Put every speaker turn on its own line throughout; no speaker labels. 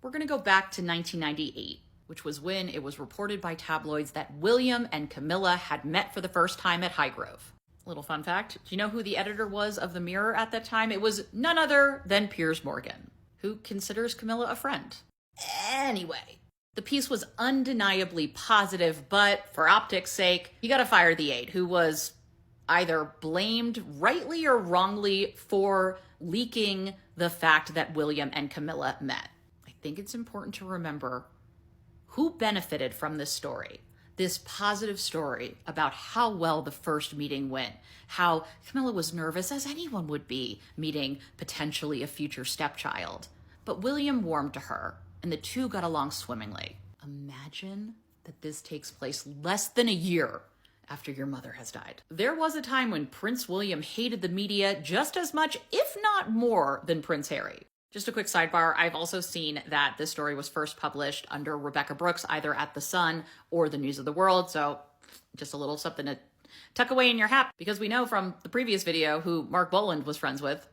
We're going to go back to 1998, which was when it was reported by tabloids that William and Camilla had met for the first time at Highgrove. Little fun fact, do you know who the editor was of the Mirror at that time? It was none other than Piers Morgan, who considers Camilla a friend. Anyway, the piece was undeniably positive, but for optics' sake, you gotta fire the aide, who was either blamed rightly or wrongly for leaking the fact that William and Camilla met. I think it's important to remember who benefited from this story, this positive story about how well the first meeting went, how Camilla was nervous, as anyone would be, meeting potentially a future stepchild. But William warmed to her, and the two got along swimmingly. Imagine that this takes place less than a year after your mother has died. There was a time when Prince William hated the media just as much, if not more, than Prince Harry. Just a quick sidebar, I've also seen that this story was first published under Rebekah Brooks, either at The Sun or the News of the World, so just a little something to tuck away in your hat, because we know from the previous video who Mark Boland was friends with.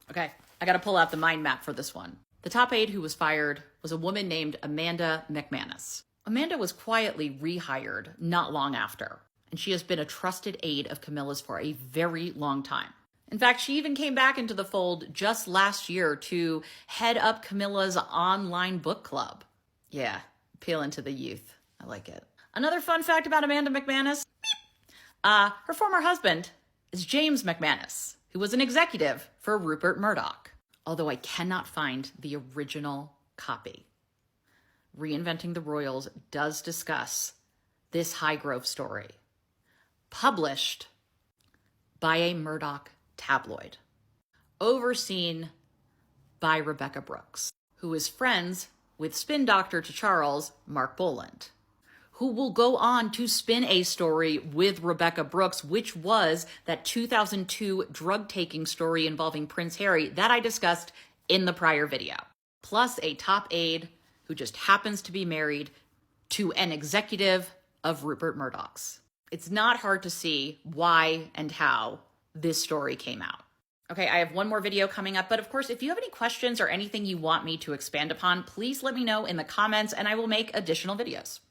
Okay, I gotta pull out the mind map for this one. The top aide who was fired was a woman named Amanda McManus. Amanda was quietly rehired not long after, and she has been a trusted aide of Camilla's for a very long time. In fact, she even came back into the fold just last year to head up Camilla's online book club. Yeah, appealing to the youth. I like it. Another fun fact about Amanda McManus, her former husband is James McManus, who was an executive for Rupert Murdoch, although I cannot find the original copy. Reinventing the Royals does discuss this Highgrove story, published by a Murdoch tabloid, overseen by Rebekah Brooks, who is friends with spin doctor to Charles, Mark Boland, who will go on to spin a story with Rebekah Brooks, which was that 2002 drug-taking story involving Prince Harry that I discussed in the prior video, plus a top aide who just happens to be married to an executive of Rupert Murdoch's. It's not hard to see why and how this story came out. Okay, I have one more video coming up, but of course, if you have any questions or anything you want me to expand upon, please let me know in the comments and I will make additional videos.